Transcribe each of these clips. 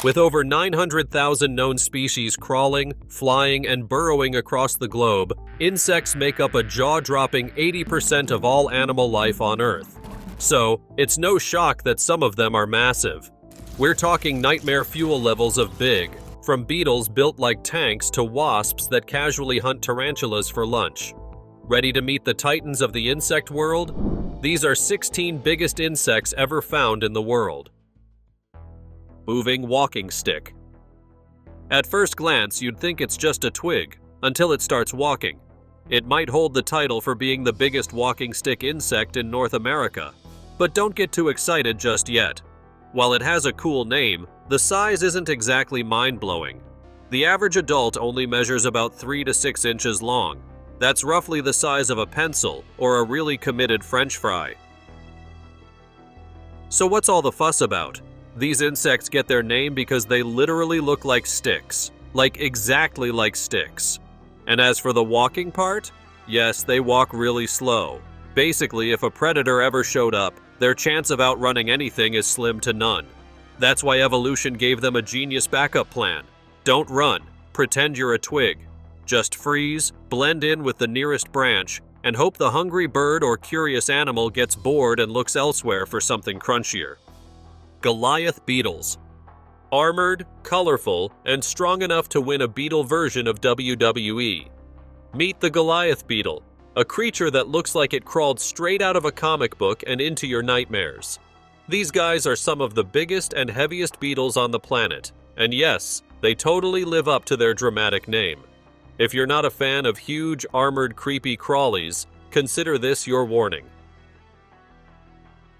With over 900,000 known species crawling, flying, and burrowing across the globe, insects make up a jaw-dropping 80% of all animal life on Earth. So, it's no shock that some of them are massive. We're talking nightmare fuel levels of big, from beetles built like tanks to wasps that casually hunt tarantulas for lunch. Ready to meet the titans of the insect world? These are 16 biggest insects ever found in the world. Moving walking stick. At first glance, you'd think it's just a twig, until it starts walking. It might hold the title for being the biggest walking stick insect in North America. But don't get too excited just yet. While it has a cool name, the size isn't exactly mind-blowing. The average adult only measures about 3 to 6 inches long. That's roughly the size of a pencil or a really committed French fry. So what's all the fuss about? These insects get their name because they literally look like sticks. Like exactly like sticks. And as for the walking part, yes, they walk really slow. Basically, if a predator ever showed up, their chance of outrunning anything is slim to none. That's why evolution gave them a genius backup plan. Don't run, pretend you're a twig. Just freeze, blend in with the nearest branch, and hope the hungry bird or curious animal gets bored and looks elsewhere for something crunchier. Goliath Beetles. Armored, colorful, and strong enough to win a beetle version of WWE. Meet the Goliath Beetle, a creature that looks like it crawled straight out of a comic book and into your nightmares. These guys are some of the biggest and heaviest beetles on the planet, and yes, they totally live up to their dramatic name. If you're not a fan of huge, armored, creepy crawlies, consider this your warning.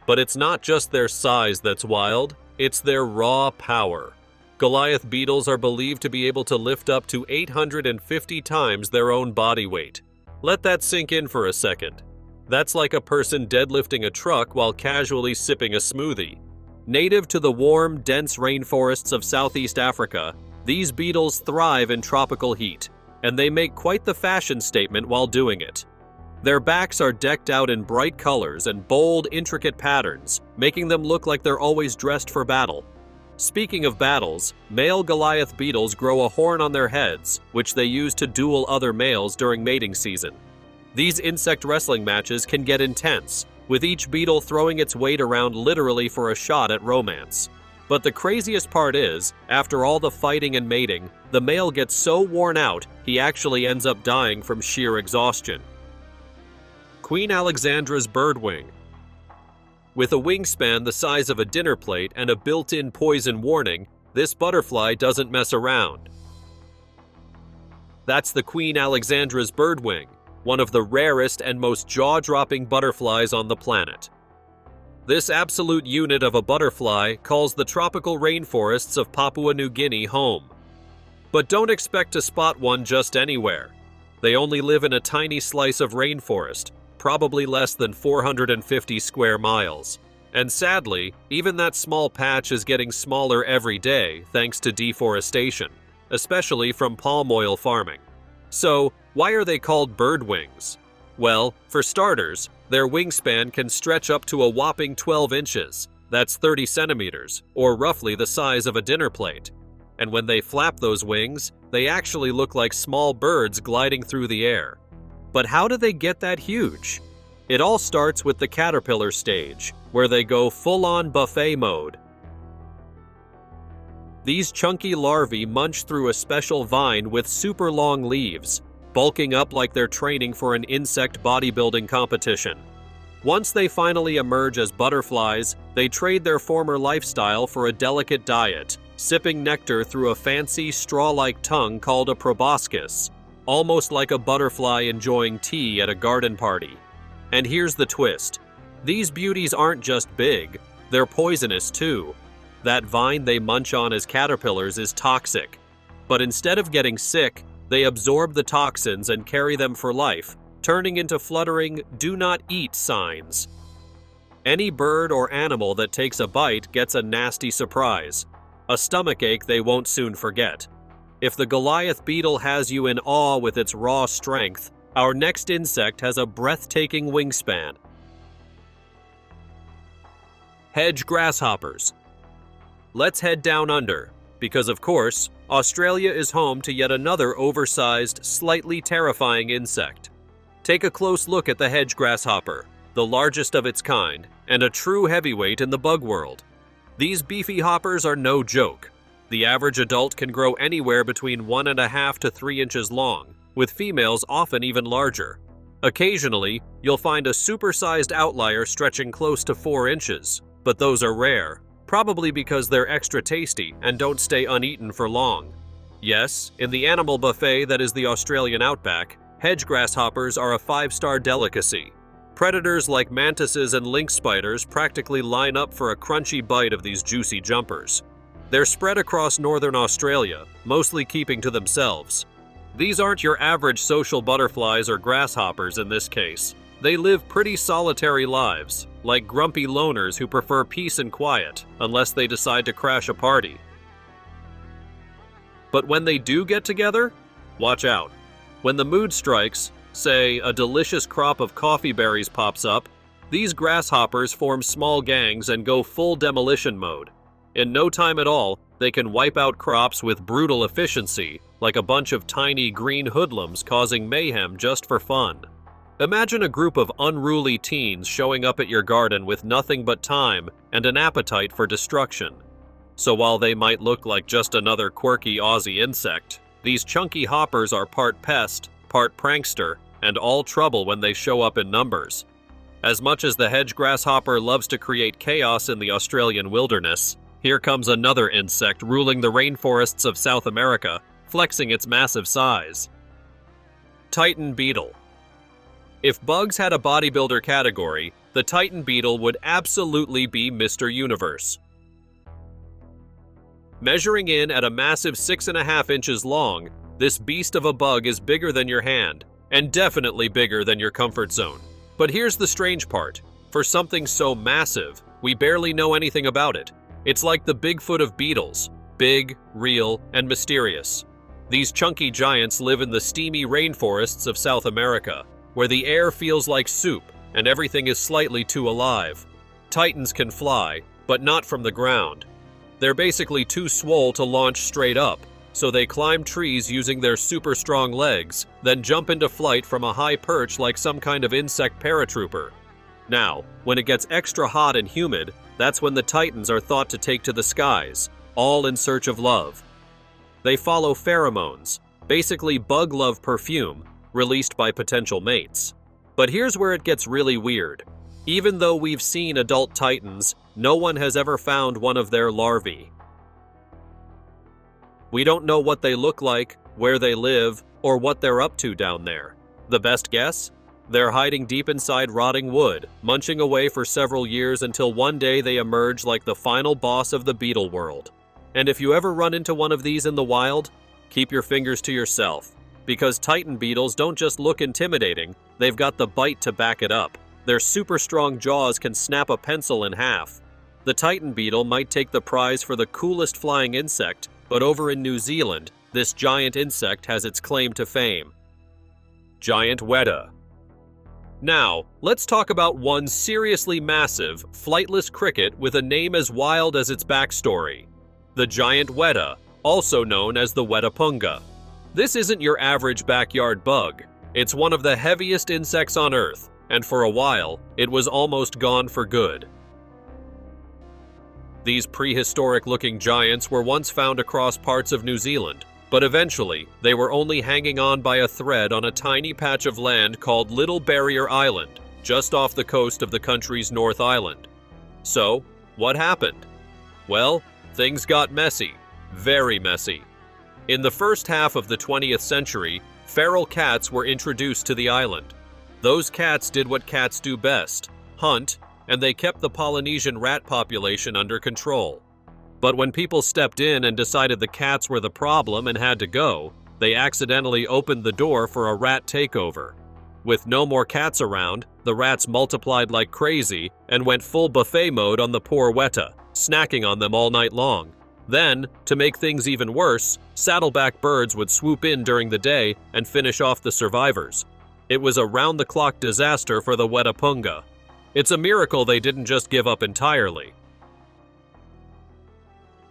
But it's not just their size that's wild, it's their raw power. Goliath beetles are believed to be able to lift up to 850 times their own body weight. Let that sink in for a second. That's like a person deadlifting a truck while casually sipping a smoothie. Native to the warm, dense rainforests of Southeast Africa, these beetles thrive in tropical heat, and they make quite the fashion statement while doing it. Their backs are decked out in bright colors and bold, intricate patterns, making them look like they're always dressed for battle. Speaking of battles, male Goliath beetles grow a horn on their heads, which they use to duel other males during mating season. These insect wrestling matches can get intense, with each beetle throwing its weight around literally for a shot at romance. But the craziest part is, after all the fighting and mating, the male gets so worn out, he actually ends up dying from sheer exhaustion. Queen Alexandra's Birdwing. With a wingspan the size of a dinner plate and a built-in poison warning, this butterfly doesn't mess around. That's the Queen Alexandra's Birdwing, one of the rarest and most jaw-dropping butterflies on the planet. This absolute unit of a butterfly calls the tropical rainforests of Papua New Guinea home. But don't expect to spot one just anywhere. They only live in a tiny slice of rainforest, probably less than 450 square miles. And sadly, even that small patch is getting smaller every day thanks to deforestation, especially from palm oil farming. So, why are they called birdwings? Well, for starters, their wingspan can stretch up to a whopping 12 inches. That's 30 centimeters, or roughly the size of a dinner plate. And when they flap those wings, they actually look like small birds gliding through the air. But how do they get that huge? It all starts with the caterpillar stage, where they go full-on buffet mode. These chunky larvae munch through a special vine with super long leaves, bulking up like they're training for an insect bodybuilding competition. Once they finally emerge as butterflies, they trade their former lifestyle for a delicate diet, sipping nectar through a fancy straw-like tongue called a proboscis, almost like a butterfly enjoying tea at a garden party. And here's the twist. These beauties aren't just big, they're poisonous too. That vine they munch on as caterpillars is toxic. But instead of getting sick, they absorb the toxins and carry them for life, turning into fluttering "do not eat" signs. Any bird or animal that takes a bite gets a nasty surprise, a stomachache they won't soon forget. If the Goliath beetle has you in awe with its raw strength, our next insect has a breathtaking wingspan. Hedge grasshoppers. Let's head down under. Because of course, Australia is home to yet another oversized, slightly terrifying insect. Take a close look at the hedge grasshopper, the largest of its kind, and a true heavyweight in the bug world. These beefy hoppers are no joke. The average adult can grow anywhere between 1.5 to 3 inches long, with females often even larger. Occasionally, you'll find a supersized outlier stretching close to 4 inches, but those are rare, probably because they're extra tasty and don't stay uneaten for long. Yes, in the animal buffet that is the Australian outback, hedge grasshoppers are a 5-star delicacy. Predators like mantises and lynx spiders practically line up for a crunchy bite of these juicy jumpers. They're spread across northern Australia, mostly keeping to themselves. These aren't your average social butterflies or grasshoppers in this case. They live pretty solitary lives, like grumpy loners who prefer peace and quiet, unless they decide to crash a party. But when they do get together, watch out. When the mood strikes, say a delicious crop of coffee berries pops up, these grasshoppers form small gangs and go full demolition mode. In no time at all, they can wipe out crops with brutal efficiency, like a bunch of tiny green hoodlums causing mayhem just for fun. Imagine a group of unruly teens showing up at your garden with nothing but time and an appetite for destruction. So while they might look like just another quirky Aussie insect, these chunky hoppers are part pest, part prankster, and all trouble when they show up in numbers. As much as the hedge grasshopper loves to create chaos in the Australian wilderness, here comes another insect ruling the rainforests of South America, flexing its massive size. Titan beetle. If bugs had a bodybuilder category, the Titan beetle would absolutely be Mr. Universe. Measuring in at a massive 6.5 inches long, this beast of a bug is bigger than your hand, and definitely bigger than your comfort zone. But here's the strange part. For something so massive, we barely know anything about it. It's like the Bigfoot of beetles, big, real, and mysterious. These chunky giants live in the steamy rainforests of South America, where the air feels like soup and everything is slightly too alive. Titans can fly, but not from the ground. They're basically too swole to launch straight up, so they climb trees using their super strong legs, then jump into flight from a high perch like some kind of insect paratrooper. Now, when it gets extra hot and humid, that's when the titans are thought to take to the skies, all in search of love. They follow pheromones, basically bug love perfume, released by potential mates. But here's where it gets really weird. Even though we've seen adult titans, no one has ever found one of their larvae. We don't know what they look like, where they live, or what they're up to down there. The best guess? They're hiding deep inside rotting wood, munching away for several years until one day they emerge like the final boss of the beetle world. And if you ever run into one of these in the wild, keep your fingers to yourself. Because Titan beetles don't just look intimidating, they've got the bite to back it up. Their super strong jaws can snap a pencil in half. The Titan beetle might take the prize for the coolest flying insect, but over in New Zealand, this giant insect has its claim to fame. Giant Weta. Now, let's talk about one seriously massive, flightless cricket with a name as wild as its backstory. The giant Weta, also known as the Wetapunga. This isn't your average backyard bug. It's one of the heaviest insects on Earth, and for a while, it was almost gone for good. These prehistoric-looking giants were once found across parts of New Zealand, but eventually, they were only hanging on by a thread on a tiny patch of land called Little Barrier Island, just off the coast of the country's North Island. So, what happened? Well, things got messy. Very messy. In the first half of the 20th century, feral cats were introduced to the island. Those cats did what cats do best, hunt, and they kept the Polynesian rat population under control. But when people stepped in and decided the cats were the problem and had to go, they accidentally opened the door for a rat takeover. With no more cats around, the rats multiplied like crazy and went full buffet mode on the poor Weta, snacking on them all night long. Then, to make things even worse, saddleback birds would swoop in during the day and finish off the survivors. It was a round-the-clock disaster for the Wetapunga. It's a miracle they didn't just give up entirely.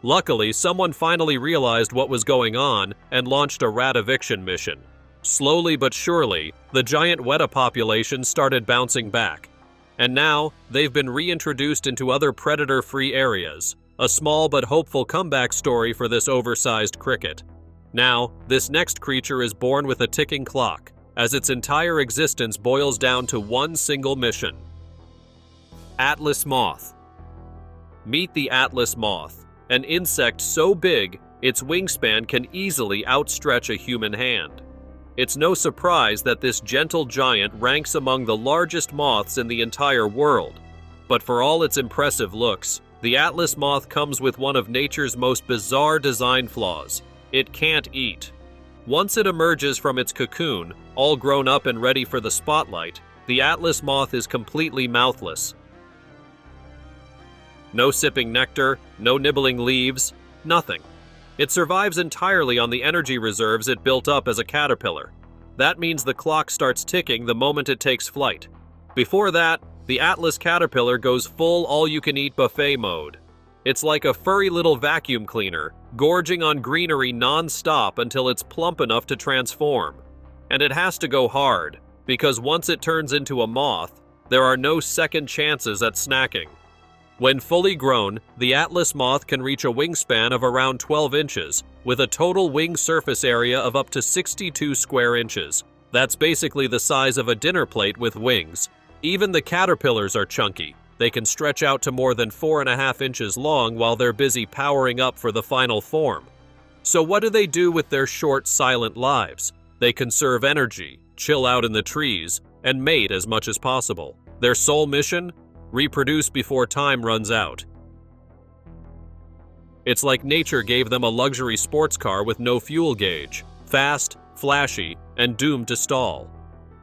Luckily, someone finally realized what was going on and launched a rat eviction mission. Slowly but surely, the giant Weta population started bouncing back. And now, they've been reintroduced into other predator-free areas. A small but hopeful comeback story for this oversized cricket. Now, this next creature is born with a ticking clock, as its entire existence boils down to one single mission. Atlas Moth. Meet the Atlas Moth, an insect so big, its wingspan can easily outstretch a human hand. It's no surprise that this gentle giant ranks among the largest moths in the entire world. But for all its impressive looks, the Atlas Moth comes with one of nature's most bizarre design flaws. It can't eat. Once it emerges from its cocoon, all grown up and ready for the spotlight, the Atlas Moth is completely mouthless. No sipping nectar, no nibbling leaves, nothing. It survives entirely on the energy reserves it built up as a caterpillar. That means the clock starts ticking the moment it takes flight. Before that, the Atlas caterpillar goes full all-you-can-eat buffet mode. It's like a furry little vacuum cleaner, gorging on greenery non-stop until it's plump enough to transform. And it has to go hard, because once it turns into a moth, there are no second chances at snacking. When fully grown, the Atlas Moth can reach a wingspan of around 12 inches, with a total wing surface area of up to 62 square inches. That's basically the size of a dinner plate with wings. Even the caterpillars are chunky. They can stretch out to more than 4.5 inches long while they're busy powering up for the final form. So what do they do with their short, silent lives? They conserve energy, chill out in the trees, and mate as much as possible. Their sole mission? Reproduce before time runs out. It's like nature gave them a luxury sports car with no fuel gauge. Fast, flashy, and doomed to stall.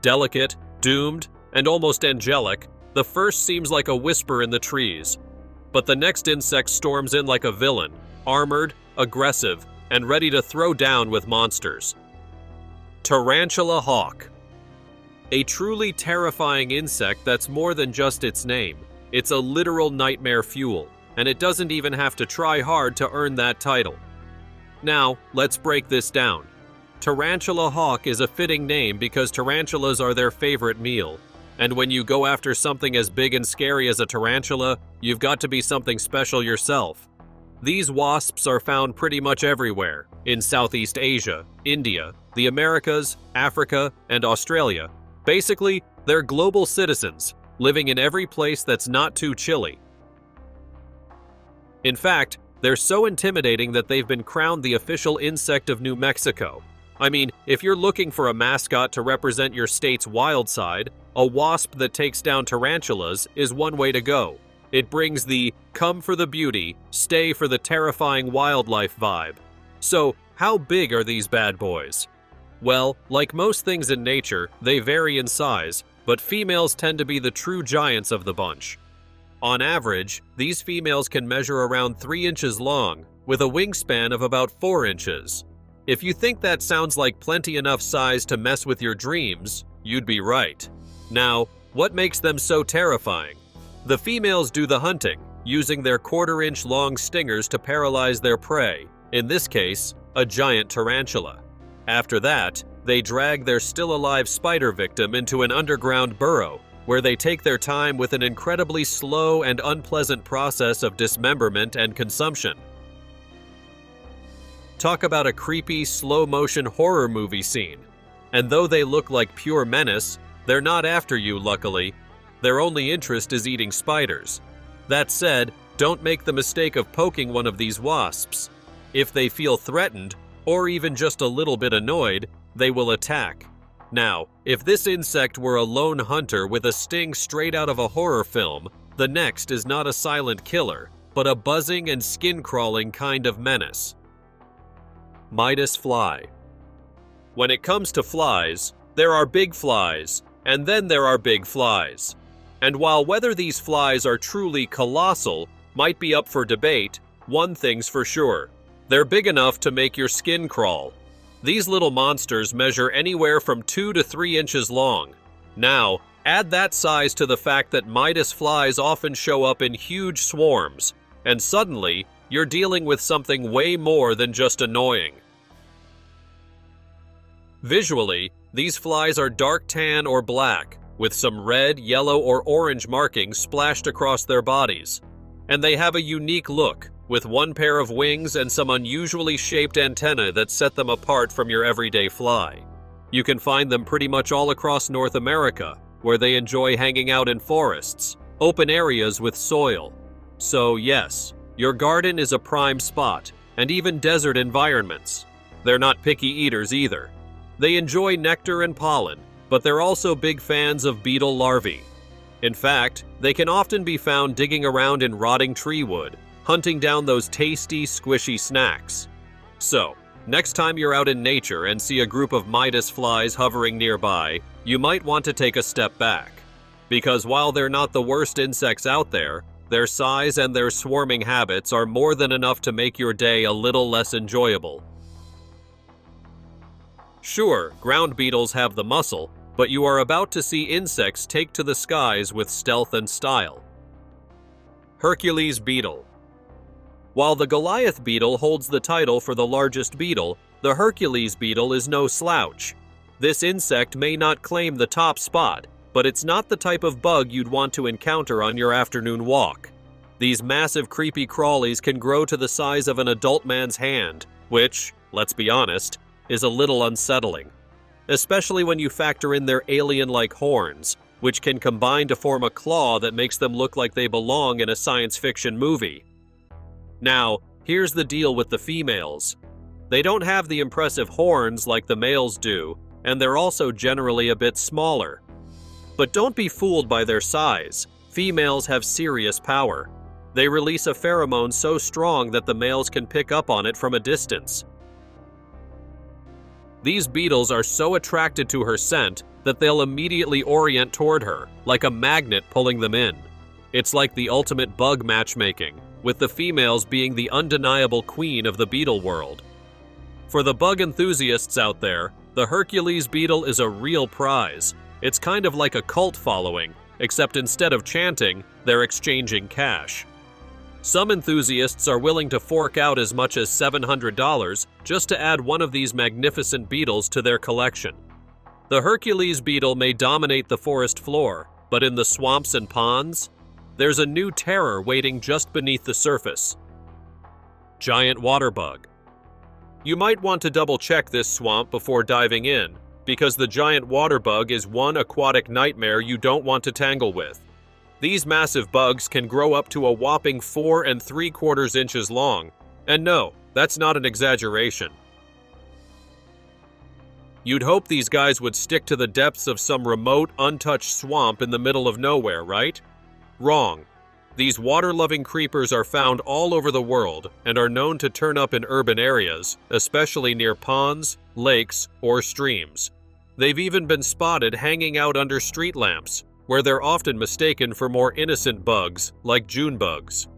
Delicate, doomed, and almost angelic, the first seems like a whisper in the trees. But the next insect storms in like a villain, armored, aggressive, and ready to throw down with monsters. Tarantula Hawk. A truly terrifying insect that's more than just its name. It's a literal nightmare fuel, and it doesn't even have to try hard to earn that title. Now, let's break this down. Tarantula Hawk is a fitting name because tarantulas are their favorite meal. And when you go after something as big and scary as a tarantula, you've got to be something special yourself. These wasps are found pretty much everywhere, in Southeast Asia, India, the Americas, Africa, and Australia. Basically, they're global citizens, living in every place that's not too chilly. In fact, they're so intimidating that they've been crowned the official insect of New Mexico. I mean, if you're looking for a mascot to represent your state's wild side, a wasp that takes down tarantulas is one way to go. It brings the come for the beauty, stay for the terrifying wildlife vibe. So, how big are these bad boys? Well, like most things in nature, they vary in size, but females tend to be the true giants of the bunch. On average, these females can measure around 3 inches long, with a wingspan of about 4 inches. If you think that sounds like plenty enough size to mess with your dreams, you'd be right. Now, what makes them so terrifying? The females do the hunting, using their 1/4-inch long stingers to paralyze their prey, in this case, a giant tarantula. After that, they drag their still-alive spider victim into an underground burrow, where they take their time with an incredibly slow and unpleasant process of dismemberment and consumption. Talk about a creepy, slow-motion horror movie scene. And though they look like pure menace, they're not after you, luckily. Their only interest is eating spiders. That said, don't make the mistake of poking one of these wasps. If they feel threatened, or even just a little bit annoyed, they will attack. Now, if this insect were a lone hunter with a sting straight out of a horror film, the next is not a silent killer, but a buzzing and skin-crawling kind of menace. Midas Fly. When it comes to flies, there are big flies, and then there are big flies. And while whether these flies are truly colossal might be up for debate, one thing's for sure. They're big enough to make your skin crawl. These little monsters measure anywhere from 2 to 3 inches long. Now, add that size to the fact that Midas flies often show up in huge swarms, and suddenly, you're dealing with something way more than just annoying. Visually, these flies are dark tan or black, with some red, yellow, or orange markings splashed across their bodies. And they have a unique look, with one pair of wings and some unusually shaped antennae that set them apart from your everyday fly. You can find them pretty much all across North America, where they enjoy hanging out in forests, open areas with soil. So yes, your garden is a prime spot, and even desert environments. They're not picky eaters either. They enjoy nectar and pollen, but they're also big fans of beetle larvae. In fact, they can often be found digging around in rotting tree wood, hunting down those tasty, squishy snacks. So, next time you're out in nature and see a group of Midas flies hovering nearby, you might want to take a step back. Because while they're not the worst insects out there, their size and their swarming habits are more than enough to make your day a little less enjoyable. Sure, ground beetles have the muscle, but you are about to see insects take to the skies with stealth and style. Hercules Beetle. While the Goliath beetle holds the title for the largest beetle, the Hercules beetle is no slouch. This insect may not claim the top spot, but it's not the type of bug you'd want to encounter on your afternoon walk. These massive creepy crawlies can grow to the size of an adult man's hand, which, let's be honest, is a little unsettling. Especially when you factor in their alien-like horns, which can combine to form a claw that makes them look like they belong in a science fiction movie. Now, here's the deal with the females. They don't have the impressive horns like the males do, and they're also generally a bit smaller. But don't be fooled by their size. Females have serious power. They release a pheromone so strong that the males can pick up on it from a distance. These beetles are so attracted to her scent that they'll immediately orient toward her, like a magnet pulling them in. It's like the ultimate bug matchmaking, with the females being the undeniable queen of the beetle world. For the bug enthusiasts out there, the Hercules beetle is a real prize. It's kind of like a cult following, except instead of chanting, they're exchanging cash. Some enthusiasts are willing to fork out as much as $700 just to add one of these magnificent beetles to their collection. The Hercules beetle may dominate the forest floor, but in the swamps and ponds, there's a new terror waiting just beneath the surface. Giant water bug. You might want to double-check this swamp before diving in, because the giant water bug is one aquatic nightmare you don't want to tangle with. These massive bugs can grow up to a whopping 4 3/4 inches long, and no, that's not an exaggeration. You'd hope these guys would stick to the depths of some remote, untouched swamp in the middle of nowhere, right? Wrong. These water-loving creepers are found all over the world and are known to turn up in urban areas, especially near ponds, lakes, or streams. They've even been spotted hanging out under street lamps, where they're often mistaken for more innocent bugs, like June bugs.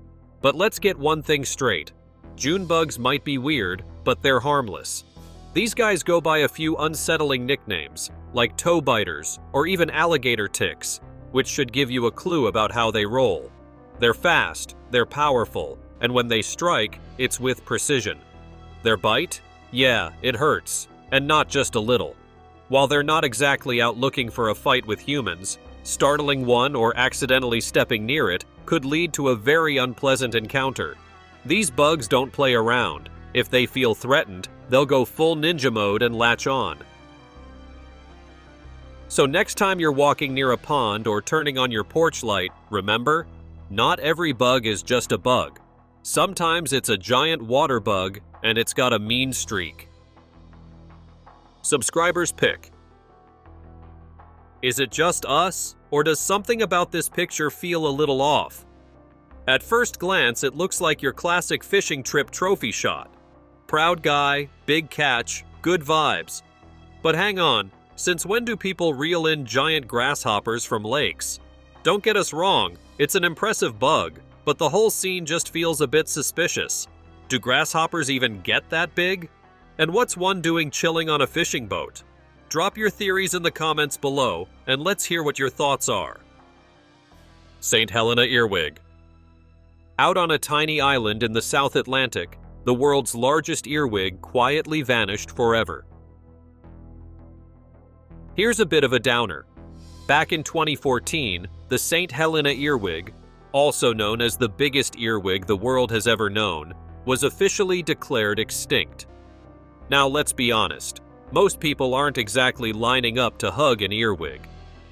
But let's get one thing straight. June bugs might be weird, but they're harmless. These guys go by a few unsettling nicknames, like toe biters or even alligator ticks, which should give you a clue about how they roll. They're fast, they're powerful, and when they strike, it's with precision. Their bite? Yeah, it hurts, and not just a little. While they're not exactly out looking for a fight with humans, startling one or accidentally stepping near it could lead to a very unpleasant encounter. These bugs don't play around. If they feel threatened, they'll go full ninja mode and latch on. So next time you're walking near a pond or turning on your porch light, remember, not every bug is just a bug. Sometimes it's a giant water bug and it's got a mean streak. Subscriber's pick. Is it just us, or does something about this picture feel a little off? At first glance, it looks like your classic fishing trip trophy shot. Proud guy, big catch, good vibes. But hang on, since when do people reel in giant grasshoppers from lakes? Don't get us wrong, it's an impressive bug, but the whole scene just feels a bit suspicious. Do grasshoppers even get that big? And what's one doing chilling on a fishing boat? Drop your theories in the comments below, and let's hear what your thoughts are. St. Helena Earwig. Out on a tiny island in the South Atlantic, the world's largest earwig quietly vanished forever. Here's a bit of a downer. Back in 2014, the St. Helena earwig, also known as the biggest earwig the world has ever known, was officially declared extinct. Now let's be honest, most people aren't exactly lining up to hug an earwig.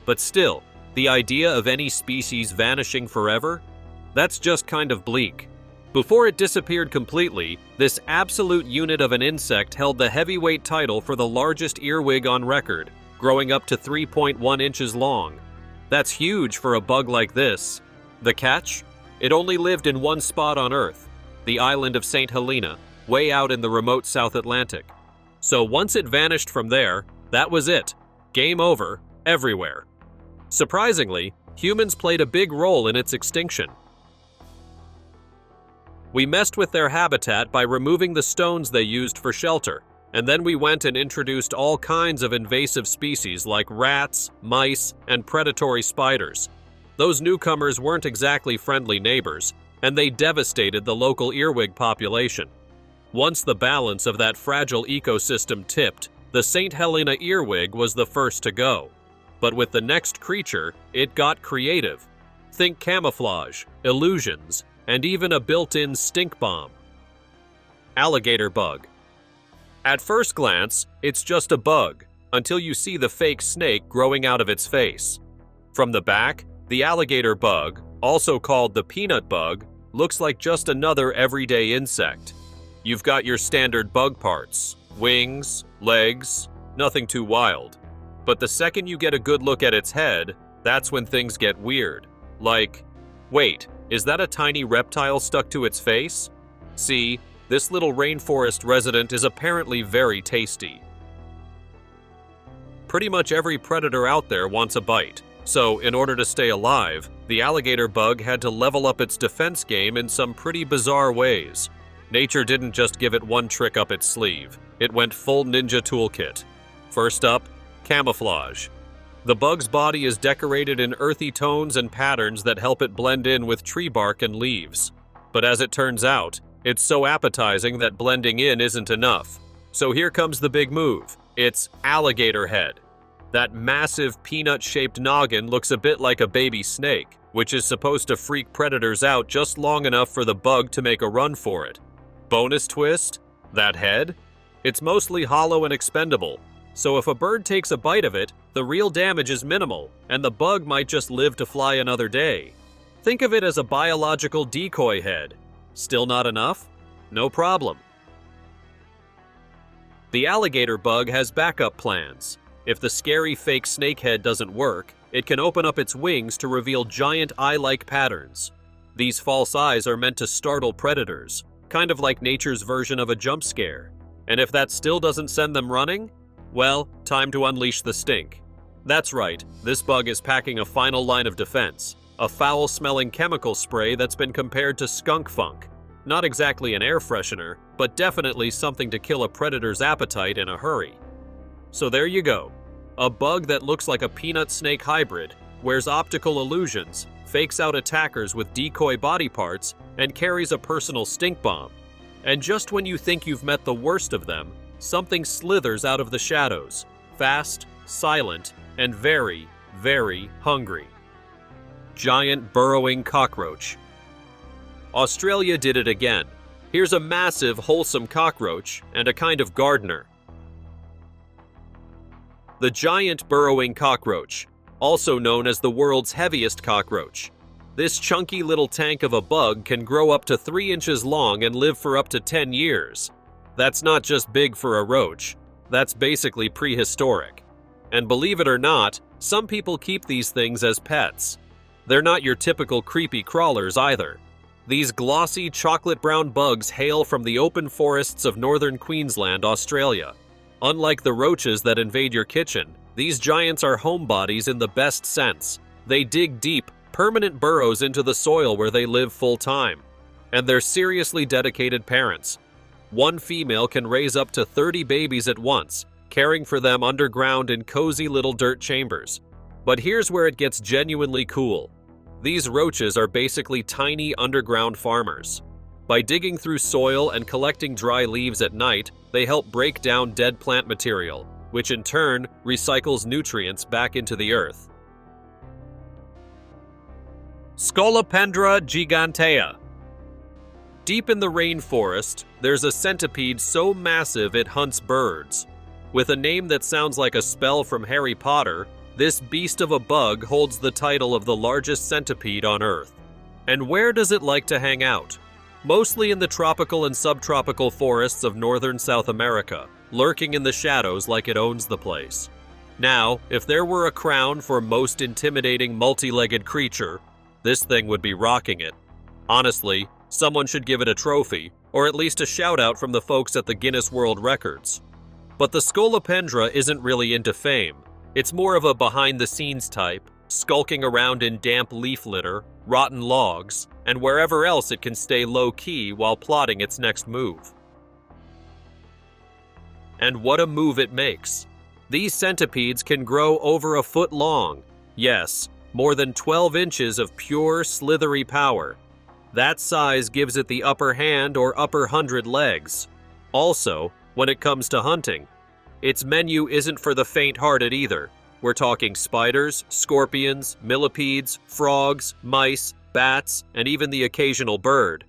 But still, the idea of any species vanishing forever? That's just kind of bleak. Before it disappeared completely, this absolute unit of an insect held the heavyweight title for the largest earwig on record, growing up to 3.1 inches long. That's huge for a bug like this. The catch? It only lived in one spot on Earth, the island of St. Helena, way out in the remote South Atlantic. So once it vanished from there, that was it. Game over, everywhere. Surprisingly, humans played a big role in its extinction. We messed with their habitat by removing the stones they used for shelter, and then we went and introduced all kinds of invasive species like rats, mice, and predatory spiders. Those newcomers weren't exactly friendly neighbors, and they devastated the local earwig population. Once the balance of that fragile ecosystem tipped, the St. Helena earwig was the first to go. But with the next creature, it got creative. Think camouflage, illusions, and even a built-in stink bomb. Alligator bug. At first glance, it's just a bug, until you see the fake snake growing out of its face. From the back, the alligator bug, also called the peanut bug, looks like just another everyday insect. You've got your standard bug parts, wings, legs, nothing too wild. But the second you get a good look at its head, that's when things get weird. Like, wait, is that a tiny reptile stuck to its face? See, this little rainforest resident is apparently very tasty. Pretty much every predator out there wants a bite, so in order to stay alive, the alligator bug had to level up its defense game in some pretty bizarre ways. Nature didn't just give it one trick up its sleeve, it went full ninja toolkit. First up, camouflage. The bug's body is decorated in earthy tones and patterns that help it blend in with tree bark and leaves. But as it turns out, it's so appetizing that blending in isn't enough. So here comes the big move. It's alligator head. That massive peanut-shaped noggin looks a bit like a baby snake, which is supposed to freak predators out just long enough for the bug to make a run for it. Bonus twist? That head? It's mostly hollow and expendable. So if a bird takes a bite of it, the real damage is minimal, and the bug might just live to fly another day. Think of it as a biological decoy head. Still not enough? No problem. The alligator bug has backup plans. If the scary fake snake head doesn't work, it can open up its wings to reveal giant eye-like patterns. These false eyes are meant to startle predators, kind of like nature's version of a jump scare. And if that still doesn't send them running, well, time to unleash the stink. That's right, this bug is packing a final line of defense, a foul-smelling chemical spray that's been compared to skunk funk. Not exactly an air freshener, but definitely something to kill a predator's appetite in a hurry. So there you go. A bug that looks like a peanut snake hybrid, wears optical illusions, fakes out attackers with decoy body parts, and carries a personal stink bomb. And just when you think you've met the worst of them, something slithers out of the shadows, fast, silent, and very, very hungry. Giant burrowing cockroach. Australia did it again. Here's a massive, wholesome cockroach and a kind of gardener. The giant burrowing cockroach, also known as the world's heaviest cockroach. This chunky little tank of a bug can grow up to 3 inches long and live for up to 10 years. That's not just big for a roach, that's basically prehistoric. And believe it or not, some people keep these things as pets. They're not your typical creepy crawlers either. These glossy chocolate brown bugs hail from the open forests of northern Queensland, Australia. Unlike the roaches that invade your kitchen, these giants are homebodies in the best sense. They dig deep, permanent burrows into the soil where they live full time. And they're seriously dedicated parents. One female can raise up to 30 babies at once, caring for them underground in cozy little dirt chambers. But here's where it gets genuinely cool. These roaches are basically tiny underground farmers. By digging through soil and collecting dry leaves at night, they help break down dead plant material, which in turn recycles nutrients back into the earth. Scolopendra Gigantea. Deep in the rainforest, there's a centipede so massive it hunts birds. With a name that sounds like a spell from Harry Potter, this beast of a bug holds the title of the largest centipede on Earth. And where does it like to hang out? Mostly in the tropical and subtropical forests of northern South America, lurking in the shadows like it owns the place. Now, if there were a crown for most intimidating multi-legged creature, this thing would be rocking it. Honestly, someone should give it a trophy, or at least a shout-out from the folks at the Guinness World Records. But the Scolopendra isn't really into fame. It's more of a behind-the-scenes type, skulking around in damp leaf litter, rotten logs, and wherever else it can stay low-key while plotting its next move. And what a move it makes! These centipedes can grow over a foot long. Yes, more than 12 inches of pure, slithery power. That size gives it the upper hand or upper 100 legs. Also, when it comes to hunting, its menu isn't for the faint-hearted either. We're talking spiders, scorpions, millipedes, frogs, mice, bats, and even the occasional bird.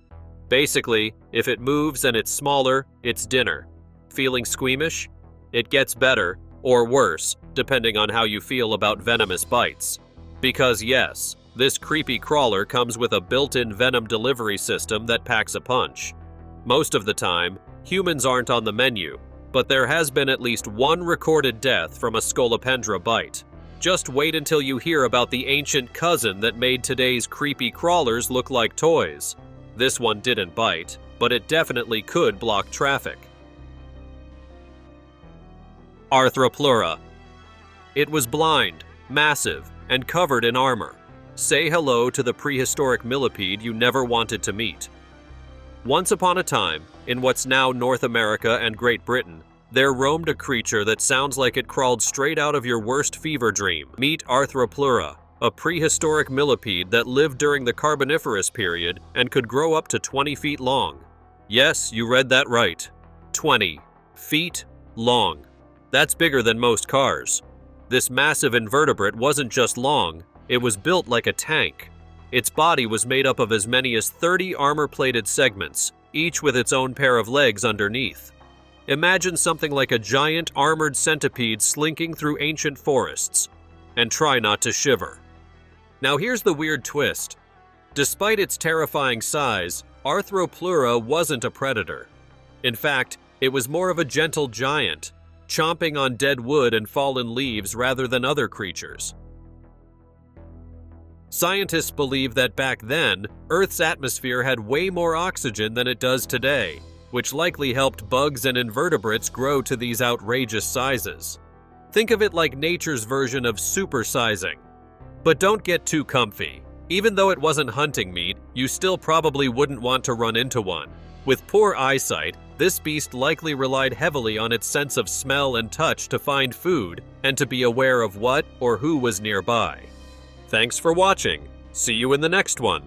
Basically, if it moves and it's smaller, it's dinner. Feeling squeamish? It gets better, or worse, depending on how you feel about venomous bites. Because yes, this creepy crawler comes with a built-in venom delivery system that packs a punch. Most of the time, humans aren't on the menu, but there has been at least one recorded death from a Scolopendra bite. Just wait until you hear about the ancient cousin that made today's creepy crawlers look like toys. This one didn't bite, but it definitely could block traffic. Plura. It was blind, massive, and covered in armor. Say hello to the prehistoric millipede you never wanted to meet. Once upon a time, in what's now North America and Great Britain, there roamed a creature that sounds like it crawled straight out of your worst fever dream. Meet Plura, a prehistoric millipede that lived during the Carboniferous period and could grow up to 20 feet long. Yes, you read that right. 20 feet long. That's bigger than most cars. This massive invertebrate wasn't just long, it was built like a tank. Its body was made up of as many as 30 armor-plated segments, each with its own pair of legs underneath. Imagine something like a giant armored centipede slinking through ancient forests, and try not to shiver. Now here's the weird twist. Despite its terrifying size, Plura wasn't a predator. In fact, it was more of a gentle giant, chomping on dead wood and fallen leaves rather than other creatures. Scientists believe that back then, Earth's atmosphere had way more oxygen than it does today, which likely helped bugs and invertebrates grow to these outrageous sizes. Think of it like nature's version of supersizing. But don't get too comfy. Even though it wasn't hunting meat, you still probably wouldn't want to run into one. With poor eyesight, this beast likely relied heavily on its sense of smell and touch to find food and to be aware of what or who was nearby. Thanks for watching. See you in the next one.